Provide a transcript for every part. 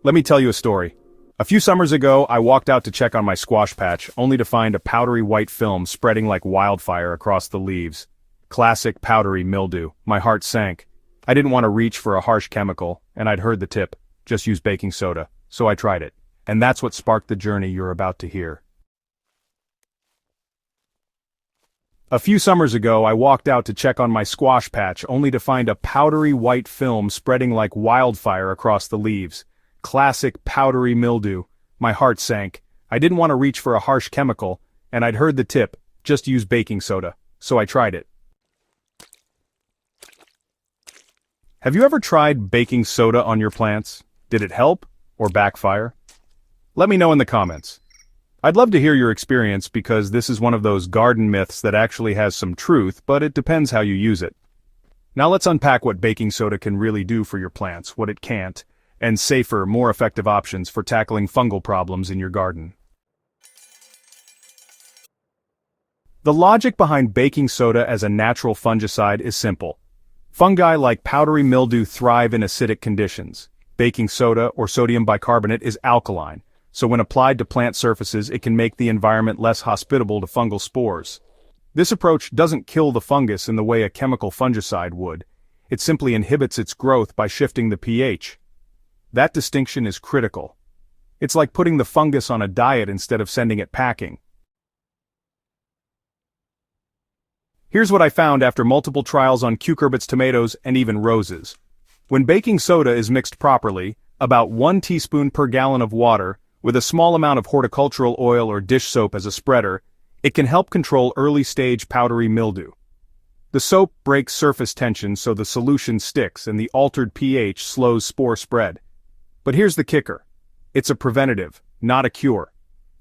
Let me tell you a story. A few summers ago, I walked out to check on my squash patch, only to find a powdery white film spreading like wildfire across the leaves. Classic powdery mildew. My heart sank. I didn't want to reach for a harsh chemical, and I'd heard the tip: just use baking soda. So I tried it. And that's what sparked the journey you're about to hear. A few summers ago, I walked out to check on my squash patch, only to find a powdery white film spreading like wildfire across the leaves. Classic powdery mildew. My heart sank. I didn't want to reach for a harsh chemical, and I'd heard the tip: just use baking soda. So I tried it. Have you ever tried baking soda on your plants? Did it help or backfire? Let me know in the comments. I'd love to hear your experience because this is one of those garden myths that actually has some truth, but it depends how you use it. Now let's unpack what baking soda can really do for your plants, what it can't, and safer, more effective options for tackling fungal problems in your garden. The logic behind baking soda as a natural fungicide is simple. Fungi like powdery mildew thrive in acidic conditions. Baking soda, or sodium bicarbonate, is alkaline, so when applied to plant surfaces it can make the environment less hospitable to fungal spores. This approach doesn't kill the fungus in the way a chemical fungicide would. It simply inhibits its growth by shifting the pH. That distinction is critical. It's like putting the fungus on a diet instead of sending it packing. Here's what I found after multiple trials on cucurbits, tomatoes, and even roses. When baking soda is mixed properly, about 1 teaspoon per gallon of water, with a small amount of horticultural oil or dish soap as a spreader, it can help control early-stage powdery mildew. The soap breaks surface tension so the solution sticks and the altered pH slows spore spread. But here's the kicker. It's a preventative, not a cure.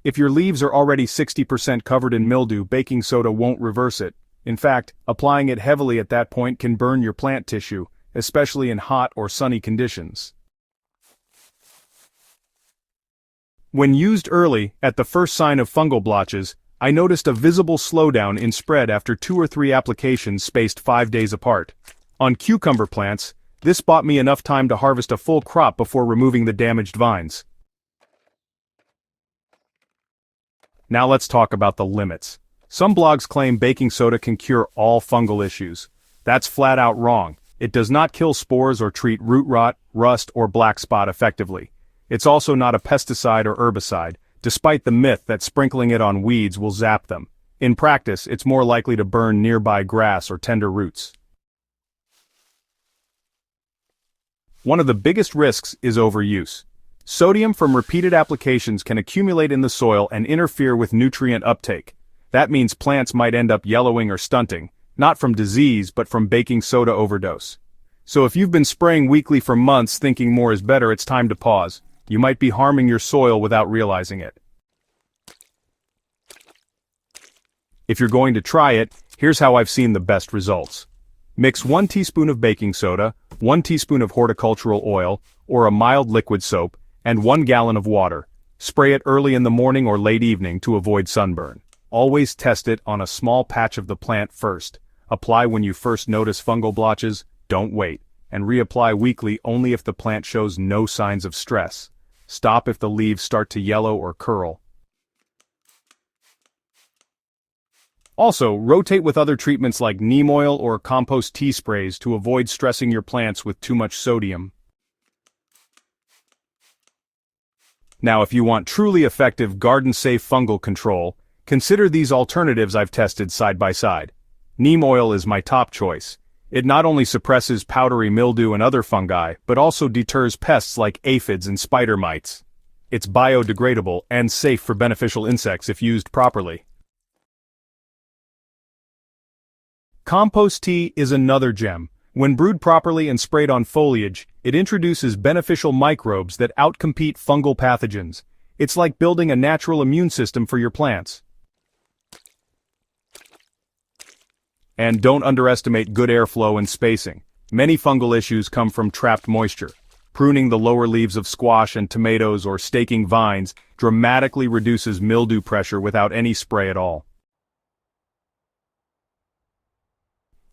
If your leaves are already 60% covered in mildew, baking soda won't reverse it. In fact, applying it heavily at that point can burn your plant tissue, especially in hot or sunny conditions. When used early, at the first sign of fungal blotches, I noticed a visible slowdown in spread after 2 or 3 applications spaced 5 days apart. On cucumber plants, this bought me enough time to harvest a full crop before removing the damaged vines. Now let's talk about the limits. Some blogs claim baking soda can cure all fungal issues. That's flat out wrong. It does not kill spores or treat root rot, rust, or black spot effectively. It's also not a pesticide or herbicide, despite the myth that sprinkling it on weeds will zap them. In practice, it's more likely to burn nearby grass or tender roots. One of the biggest risks is overuse. Sodium from repeated applications can accumulate in the soil and interfere with nutrient uptake. That means plants might end up yellowing or stunting, not from disease but from baking soda overdose. So if you've been spraying weekly for months thinking more is better, it's time to pause. You might be harming your soil without realizing it. If you're going to try it, here's how I've seen the best results. Mix 1 teaspoon of baking soda, 1 teaspoon of horticultural oil, or a mild liquid soap, and 1 gallon of water. Spray it early in the morning or late evening to avoid sunburn. Always test it on a small patch of the plant first. Apply when you first notice fungal blotches, don't wait, and reapply weekly only if the plant shows no signs of stress. Stop if the leaves start to yellow or curl. Also, rotate with other treatments like neem oil or compost tea sprays to avoid stressing your plants with too much sodium. Now, if you want truly effective garden-safe fungal control, consider these alternatives I've tested side by side. Neem oil is my top choice. It not only suppresses powdery mildew and other fungi, but also deters pests like aphids and spider mites. It's biodegradable and safe for beneficial insects if used properly. Compost tea is another gem. When brewed properly and sprayed on foliage, it introduces beneficial microbes that outcompete fungal pathogens. It's like building a natural immune system for your plants. And don't underestimate good airflow and spacing. Many fungal issues come from trapped moisture. Pruning the lower leaves of squash and tomatoes or staking vines dramatically reduces mildew pressure without any spray at all.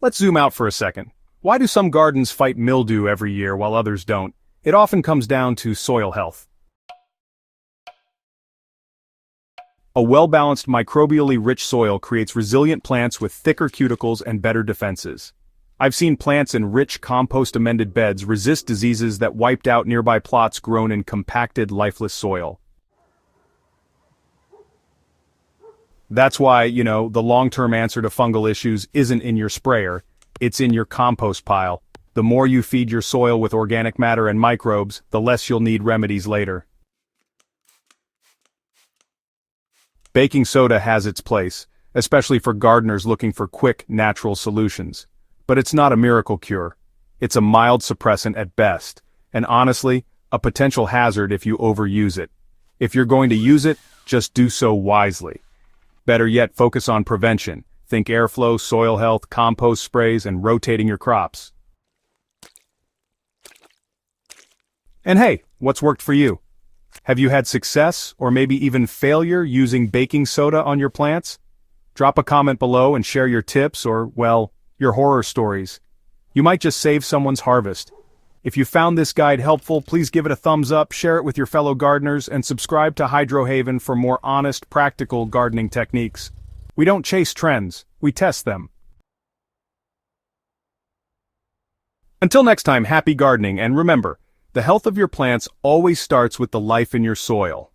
Let's zoom out for a second. Why do some gardens fight mildew every year while others don't? It often comes down to soil health. A well-balanced microbially rich soil creates resilient plants with thicker cuticles and better defenses. I've seen plants in rich compost-amended beds resist diseases that wiped out nearby plots grown in compacted, lifeless soil. That's why, the long-term answer to fungal issues isn't in your sprayer, it's in your compost pile. The more you feed your soil with organic matter and microbes, the less you'll need remedies later. Baking soda has its place, especially for gardeners looking for quick, natural solutions. But it's not a miracle cure. It's a mild suppressant at best, and honestly, a potential hazard if you overuse it. If you're going to use it, just do so wisely. Better yet, focus on prevention. Think airflow, soil health, compost sprays, and rotating your crops. And hey, what's worked for you? Have you had success, or maybe even failure, using baking soda on your plants? Drop a comment below and share your tips or, your horror stories. You might just save someone's harvest. If you found this guide helpful, please give it a thumbs up, share it with your fellow gardeners, and subscribe to HydroHaven for more honest, practical gardening techniques. We don't chase trends, we test them. Until next time, happy gardening, and remember, the health of your plants always starts with the life in your soil.